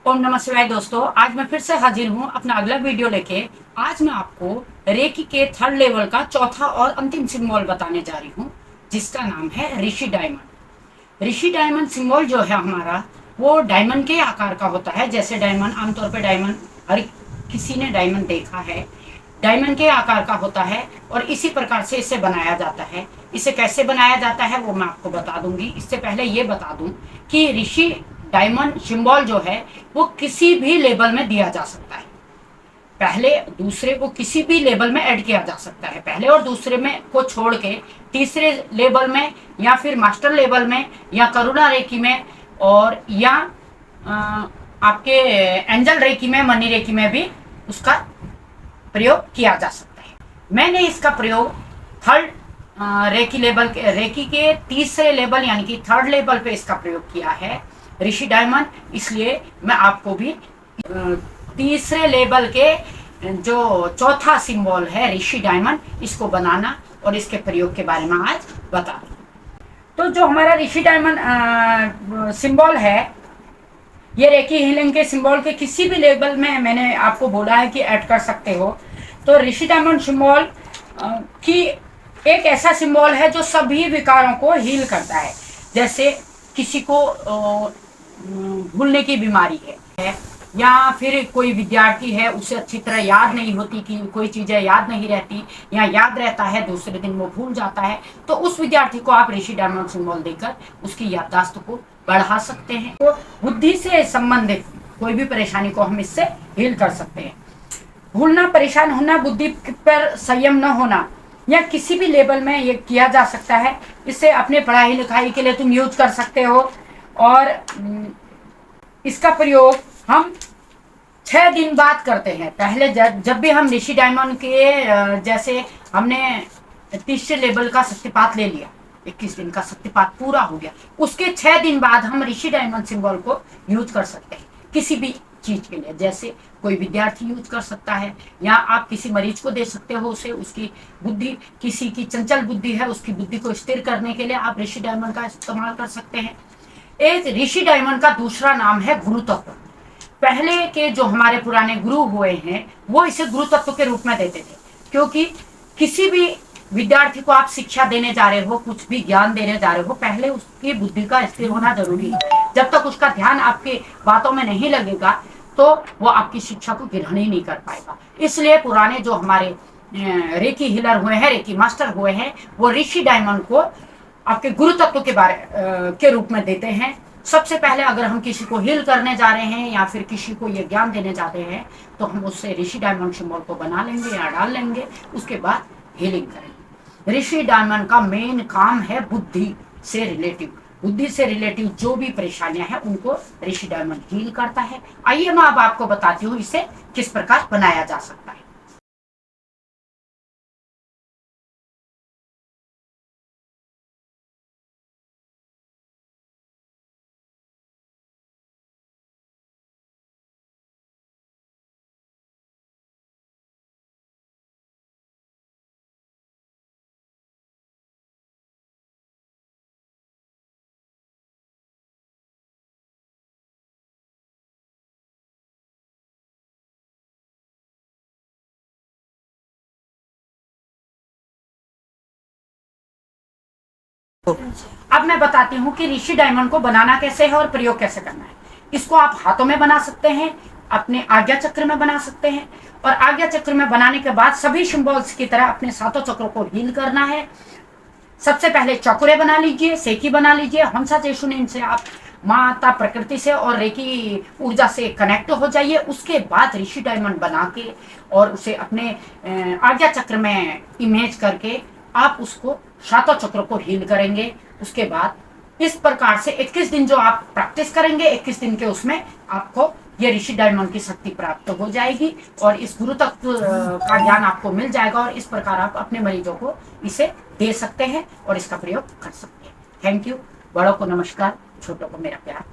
ओम नमः शिवाय दोस्तों, आज मैं फिर से हाजिर हूँ अपना अगला वीडियो लेके। आज मैं आपको रेकी के थर्ड लेवल का चौथा और अंतिम सिंबल बताने जा रही हूँ, जिसका नाम है ऋषि डायमंड। ऋषि डायमंड सिंबल जो है हमारा, वो डायमंड के आकार का होता है। जैसे डायमंड आमतौर पे डायमंड हर किसी ने डायमंड देखा है, डायमंड के आकार का होता है और इसी प्रकार से इसे बनाया जाता है। इसे कैसे बनाया जाता है वो मैं आपको बता दूंगी। इससे पहले ये बता दूं कि ऋषि डायमंड सिंबल जो है वो किसी भी लेवल में दिया जा सकता है। पहले दूसरे को किसी भी लेवल में ऐड किया जा सकता है। पहले और दूसरे में को छोड़ के तीसरे लेवल में या फिर मास्टर लेवल में या करुणा रेकी में और या आपके एंजल रेकी में, मनी रेकी में भी उसका प्रयोग किया जा सकता है। मैंने इसका प्रयोग थर्ड रेकी के तीसरे लेवल यानी कि थर्ड लेवल पे इसका प्रयोग किया है, ऋषि डायमंड। इसलिए मैं आपको भी तीसरे लेवल के जो चौथा सिंबल है ऋषि डायमंड, इसको बनाना और इसके प्रयोग के बारे में आज बता दूं। तो जो हमारा ऋषि डायमंड सिंबल है, ये रेकी हीलिंग के सिंबल के किसी भी लेवल में मैंने आपको बोला है कि ऐड कर सकते हो। तो ऋषि डायमंड सिंबल की एक ऐसा सिंबल है जो सभी विकारों को हील करता है। जैसे किसी को भूलने की बीमारी है या फिर कोई विद्यार्थी है, उसे अच्छी तरह याद नहीं होती, कि कोई चीज़ें याद नहीं रहती या याद रहता है दूसरे दिन वो भूल जाता है, तो उस विद्यार्थी को आप ऋषि डायमंड सिंबल देकर उसकी याददाश्त को बढ़ा सकते हैं। तो बुद्धि से संबंधित कोई भी परेशानी को हम इससे हील कर सकते हैं। भूलना, परेशान होना, बुद्धि पर संयम न होना या किसी भी लेवल में ये किया जा सकता है। इसे अपने पढ़ाई लिखाई के लिए तुम यूज कर सकते हो और इसका प्रयोग हम 6 दिन बाद करते हैं। पहले जब भी हम ऋषि डायमंड के जैसे हमने तीसरे लेवल का शक्तिपात ले लिया, 21 दिन का शक्तिपात पूरा हो गया, उसके 6 दिन बाद हम ऋषि डायमंड सिंबल को यूज कर सकते हैं किसी भी चीज के लिए। जैसे कोई विद्यार्थी यूज कर सकता है या आप किसी मरीज को दे सकते हो, उसे उसकी बुद्धि, किसी की चंचल बुद्धि है उसकी बुद्धि को स्थिर करने के लिए आप ऋषि डायमंड का इस्तेमाल कर सकते हैं। एक ऋषि डायमंड का दूसरा नाम है गुरु तत्व। पहले के जो हमारे पुराने गुरु हुए हैं वो इसे गुरु तत्व के रूप में देते थे, क्योंकि किसी भी विद्यार्थी को आप शिक्षा देने जा रहे हो, कुछ भी ज्ञान देने जा रहे हो, पहले उसकी बुद्धि का स्थिर होना जरूरी है। जब तक उसका ध्यान आपकी बातों में नहीं लगेगा तो वो आपकी शिक्षा को ग्रहण ही नहीं कर पाएगा। इसलिए पुराने जो हमारे रेकी हीलर हुए हैं, रेकी मास्टर हुए हैं, वो ऋषि डायमंड को आपके गुरु तत्व के रूप में देते हैं। सबसे पहले अगर हम किसी को हील करने जा रहे हैं या फिर किसी को ये ज्ञान देने जाते हैं तो हम उससे ऋषि डायमंड सिंबल को बना लेंगे या डाल लेंगे, उसके बाद हीलिंग करेंगे। ऋषि डायमंड का मेन काम है बुद्धि से रिलेटिव जो भी परेशानियां हैं उनको ऋषि डायमंड हील करता है। आइए मैं अब आपको बताती हूँ इसे किस प्रकार बनाया जा सकता है। अब मैं बताती हूँ कि ऋषि डायमंड को बनाना कैसे है और प्रयोग कैसे करना है। इसको आप हाथों में बना सकते हैं, अपने आज्ञा चक्र में बना सकते हैं और आज्ञा चक्र में बनाने के बाद सभी सिंबल्स की तरह अपने सातों चक्रों को हील करना है। सबसे पहले चक्रे बना लीजिए, सेकी बना लीजिए। हंसा चेशुनिन से आप माता प्रकृति से और रेकी ऊर्जा से कनेक्ट हो जाइए। उसके बाद ऋषि डायमंड बना के और उसे अपने आज्ञा चक्र में इमेज करके आप उसको सातों चक्रों को हील करेंगे। उसके बाद इस प्रकार से 21 दिन जो आप प्रैक्टिस करेंगे, 21 दिन के उसमें आपको ये ऋषि डायमंड की शक्ति प्राप्त हो जाएगी और इस गुरु तत्व का ज्ञान आपको मिल जाएगा और इस प्रकार आप अपने मरीजों को इसे दे सकते हैं और इसका प्रयोग कर सकते हैं। Thank you. बड़ों को नमस्कार, छोटों को मेरा प्यार।